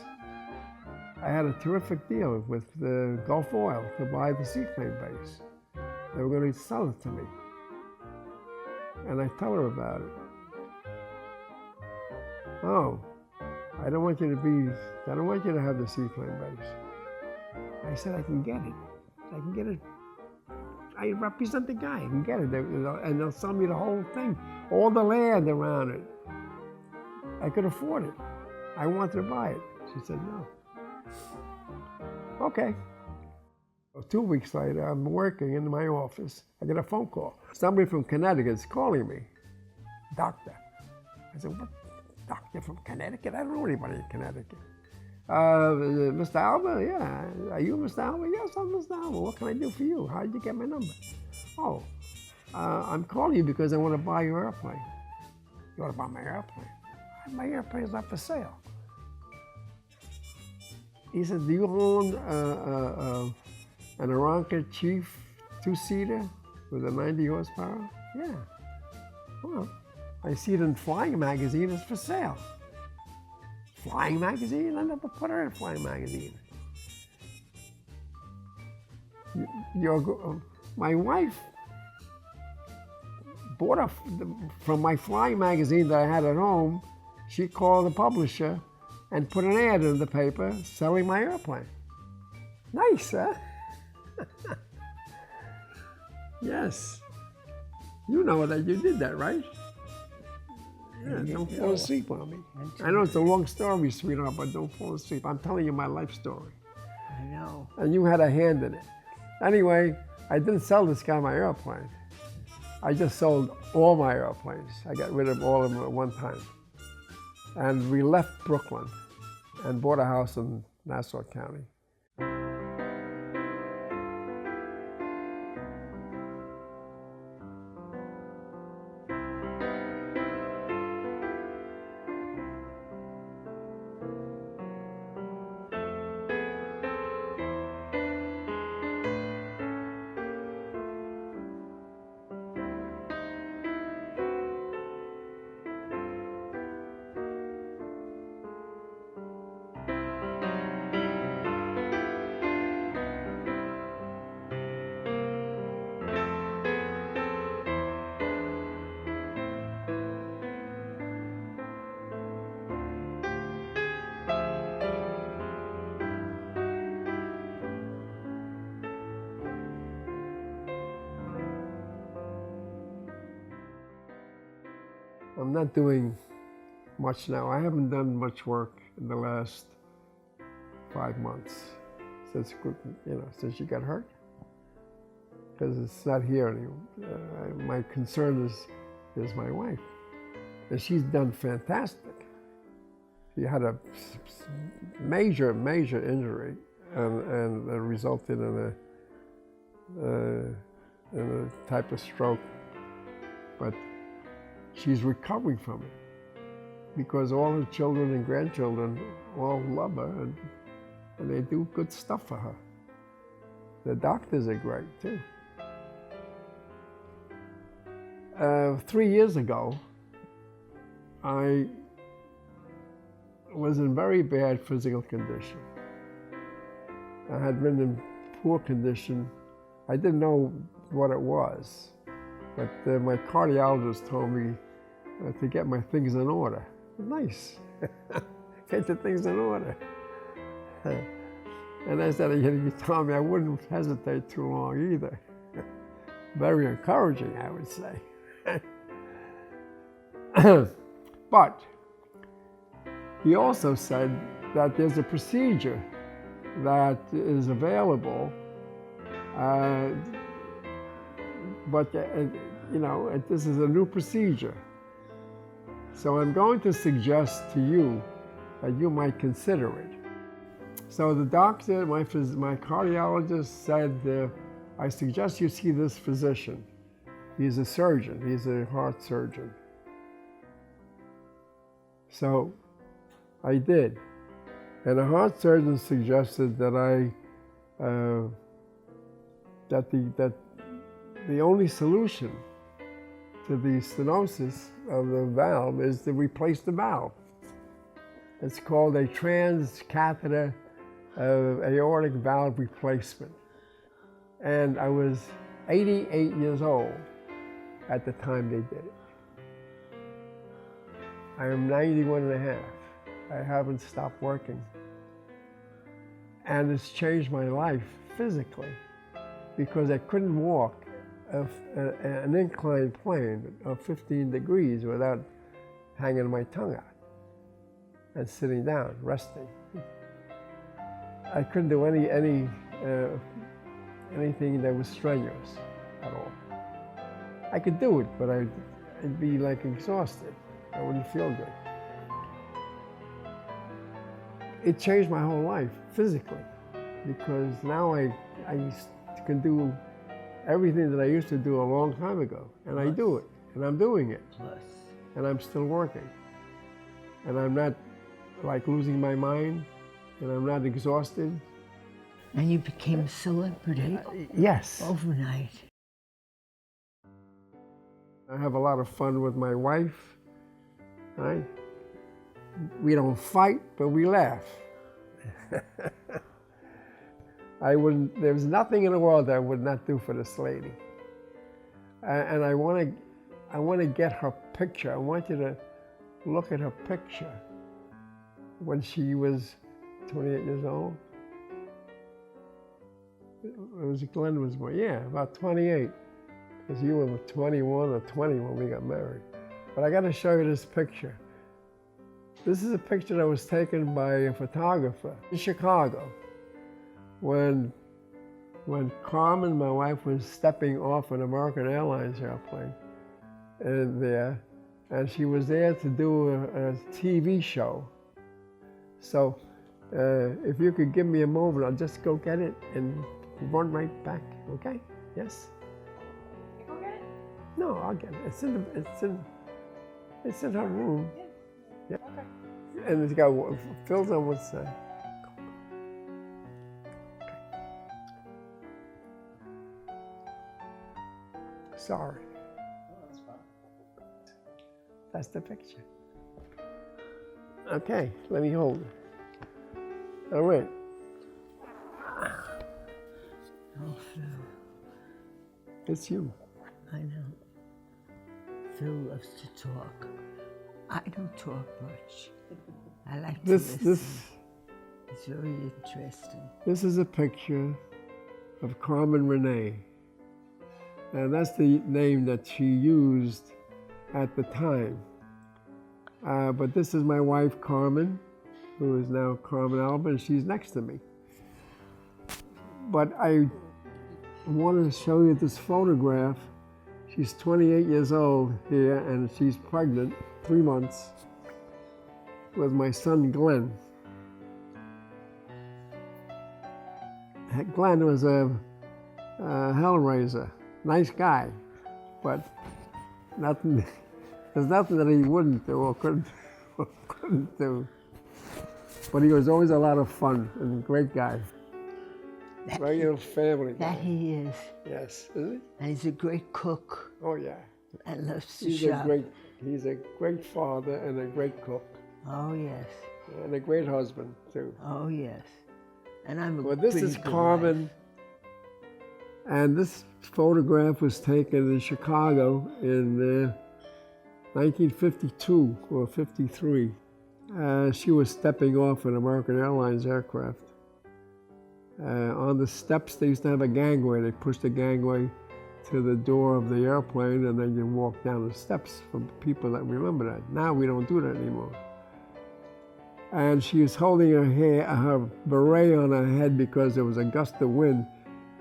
I had a terrific deal with the Gulf Oil to buy the seaplane base. They were going to sell it to me. And I tell her about it. Oh, I don't want you to have the seaplane base. I said, I can get it. I can get it. I represent the guy, I can get it. And they'll sell me the whole thing, all the land around it. I could afford it. I wanted to buy it. She said, no. Okay. 2 weeks later, I'm working in my office. I get a phone call. Somebody from Connecticut is calling me. Doctor. I said, what? Doctor from Connecticut? I don't know anybody in Connecticut. Mr. Alba? Yeah. Are you Mr. Alba? Yes, I'm Mr. Alba. What can I do for you? How did you get my number? Oh, I'm calling you because I want to buy your airplane. You want to buy my airplane? My airplane's not for sale. He said, do you own an Aranca Chief 2-seater with a 90 horsepower? Yeah. Well, I see it in Flying Magazine, it's for sale. Flying Magazine? I never put her in Flying Magazine. My wife bought from my flying magazine that I had at home. She called the publisher and put an ad in the paper selling my airplane. Nice, huh? Yes. You know that you did that, right? Yeah, don't fall asleep on me. I know it's a long story, sweetheart, but don't fall asleep. I'm telling you my life story. I know. And you had a hand in it. Anyway, I didn't sell this guy my airplane. I just sold all my airplanes. I got rid of all of them at one time. And we left Brooklyn and bought a house in Nassau County. I'm not doing much now. I haven't done much work in the last 5 months since you got hurt, because it's not here anymore. My concern is my wife, and she's done fantastic. She had a major injury, and it resulted in a type of stroke, but she's recovering from it because all her children and grandchildren all love her, and they do good stuff for her. The doctors are great too. 3 years ago, I was in very bad physical condition. I had been in poor condition. I didn't know what it was, but my cardiologist told me to get my things in order. Nice. Get the things in order. And I said, you told me I wouldn't hesitate too long either. Very encouraging, I would say. But he also said that there's a procedure that is available, but this is a new procedure. So I'm going to suggest to you that you might consider it. So the doctor, my cardiologist said, I suggest you see this physician. He's a surgeon, he's a heart surgeon. So I did. And the heart surgeon suggested that the only solution to the stenosis of the valve is to replace the valve. It's called a transcatheter aortic valve replacement. And I was 88 years old at the time they did it. I am 91 and a half. I haven't stopped working. And it's changed my life physically because I couldn't walk an inclined plane of 15 degrees without hanging my tongue out and sitting down, resting. I couldn't do anything that was strenuous at all. I could do it, but I'd be like exhausted. I wouldn't feel good. It changed my whole life physically because now I can do everything that I used to do a long time ago, and I do it, and I'm doing it, and I'm still working, and I'm not like losing my mind, and I'm not exhausted. And you became a celebrity. Yes. Overnight. I have a lot of fun with my wife, right? We don't fight, but we laugh. There's nothing in the world that I would not do for this lady. And I want to get her picture. I want you to look at her picture when she was 28 years old. It was Glenn was born, yeah, about 28. Because you were 21 or 20 when we got married. But I got to show you this picture. This is a picture that was taken by a photographer in Chicago when Carmen, my wife, was stepping off an American Airlines airplane and she was there to do a TV show. So if you could give me a moment, I'll just go get it and run right back, okay? Yes? You go get it? No, I'll get it. It's in her room. Yeah. Yeah. Okay. And it's got Phil's on one side. Sorry. Oh, that's fine. That's the picture. Okay, let me hold it. All right. Oh, Phil, It's you. I know. Phil loves to talk. I don't talk much. I like to listen. It's very interesting. This is a picture of Carmen Renee. And that's the name that she used at the time. But this is my wife, Carmen, who is now Carmen Alba, and she's next to me. But I want to show you this photograph. She's 28 years old here, and she's pregnant, 3 months, with my son, Glenn. Glenn was a hellraiser, nice guy, but there's nothing that he wouldn't do or couldn't do. But he was always a lot of fun and a great guy. Regular family guy. That he is. Yes, isn't he? And he's a great cook Oh yeah. and loves to He's shop. He's a great father and a great cook Oh, yes. and a great husband too. Oh, yes. And I'm a Well, this pretty is good Carmen, wife. and this photograph was taken in Chicago in 1952 or 53. She was stepping off an American Airlines aircraft. On the steps, they used to have a gangway. They pushed the gangway to the door of the airplane, and then you walk down the steps for people that remember that. Now we don't do that anymore. And she was holding her beret on her head because there was a gust of wind.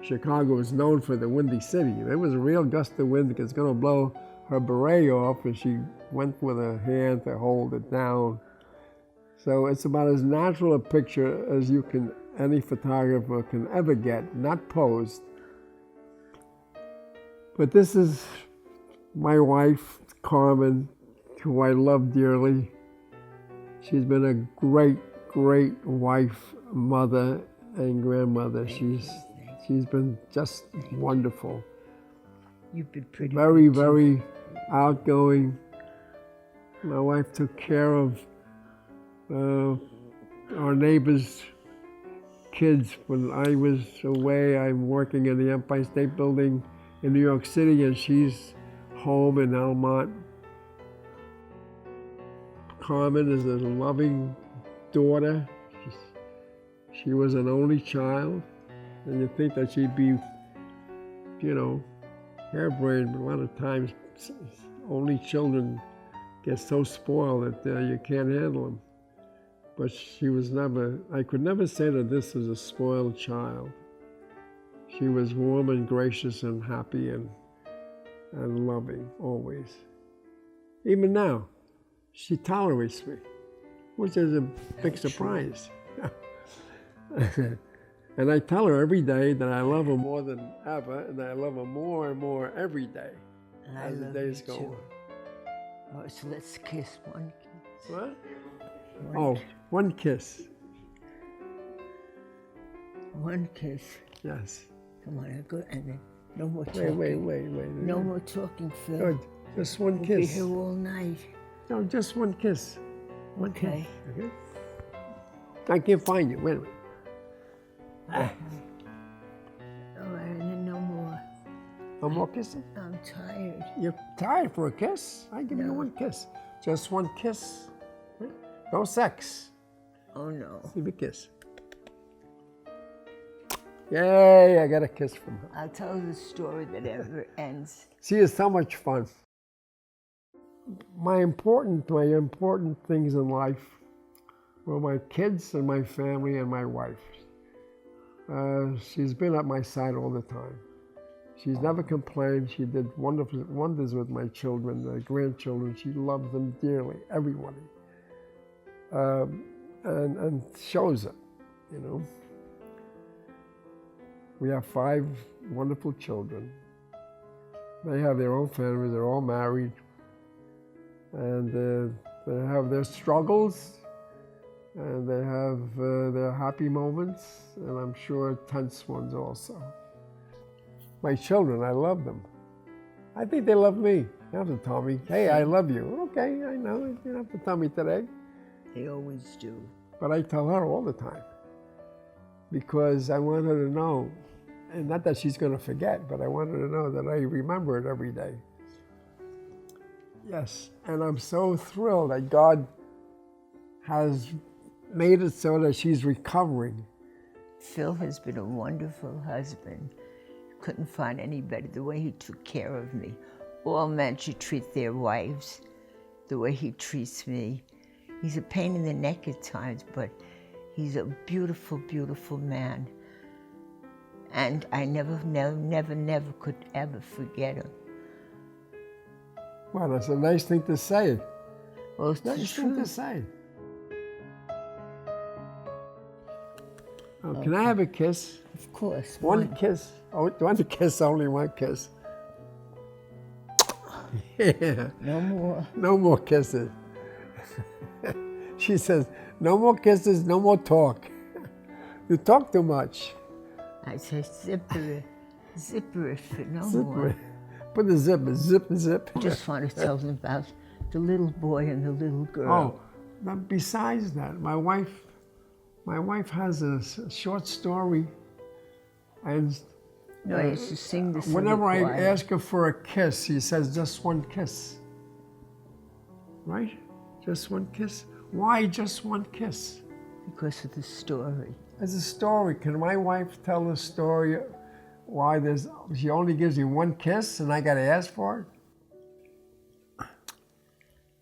Chicago was known for the windy city. There was a real gust of wind that was going to blow her beret off, and she went with her hand to hold it down. So it's about as natural a picture as any photographer can ever get, not posed. But this is my wife, Carmen, who I love dearly. She's been a great, great wife, mother, and grandmother. She's been just wonderful. You've been pretty Very, good, too. very outgoing. My wife took care of our neighbors' kids when I was away. I'm working in the Empire State Building in New York City, and she's home in Elmont. Carmen is a loving daughter. She was an only child, and you think that she'd be, harebrained, but a lot of times only children get so spoiled that you can't handle them. But I could never say that this was a spoiled child. She was warm and gracious and happy and loving, always. Even now, she tolerates me, which is a big surprise. And I tell her every day that I love her more than ever, and I love her more and more every day And I as the love days you go too. on. Oh, so let's kiss one kiss. What? One, One kiss. one kiss. Yes. Come on, good. And then no more talking. Wait. No more talking, Phil. Good. Just one We'll be kiss. here all night. No, just one kiss. One Okay. kiss. Okay. I can't find you. Wait a minute. All right, and then no more. No more kissing? I'm tired. You're tired for a kiss? I give you one kiss. Just one kiss. No sex. Oh, no. Give me a kiss. Yay, I got a kiss from her. I'll tell you the story that never ends. She is so much fun. My important things in life were my kids and my family and my wife. She's been at my side all the time. She's never complained. She did wonderful wonders with my children, the grandchildren. She loved them dearly, everybody. And shows it, you know. We have 5 wonderful children. They have their own families, they're all married. And they have their struggles, and they have their happy moments, and I'm sure tense ones also. My children, I love them. I think they love me. You don't have to tell me, hey, I love you. Okay, I know, you don't have to tell me today. They always do. But I tell her all the time, because I want her to know, and not that she's going to forget, but I want her to know that I remember it every day. Yes, and I'm so thrilled that God has made it so that she's recovering. Phil has been a wonderful husband. Couldn't find any better, the way he took care of me. All men should treat their wives the way he treats me. He's a pain in the neck at times, but he's a beautiful, beautiful man. And I never could ever forget him. Well, that's a nice thing to say. Well, it's the Nice thing to truth. say. Oh, can I have a kiss? Of course. One kiss. Oh, one kiss, only one kiss. Yeah. No more. No more kisses. She says, no more kisses, no more talk. You talk too much. I say zipper it for no Zip more. it. Put the zipper, zip. I just want to tell them about the little boy and the little girl. Oh, but besides that, my wife has a short story, and No, I used to sing this in the whenever I choir. ask her for a kiss, she says just one kiss. Right? Just one kiss. Why just one kiss? Because of the story. There's a story. Can my wife tell the story why she only gives you one kiss and I got to ask for it?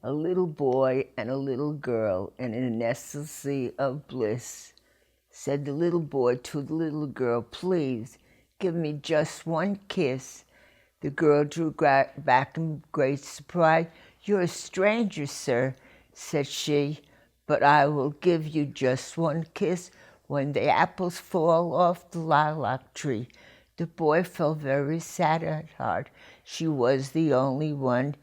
A little boy and a little girl in an ecstasy of bliss. Said the little boy to the little girl, please give me just one kiss. The girl drew back in great surprise. You're a stranger, sir, said she, but I will give you just one kiss when the apples fall off the lilac tree. The boy felt very sad at heart. She was the only one.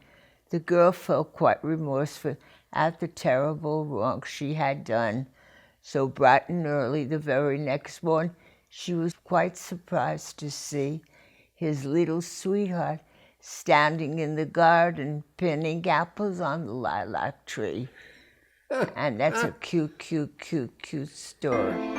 The girl felt quite remorseful at the terrible wrong she had done. So bright and early the very next morning, she was quite surprised to see his little sweetheart standing in the garden pinning apples on the lilac tree. And that's a cute, cute, cute, cute story.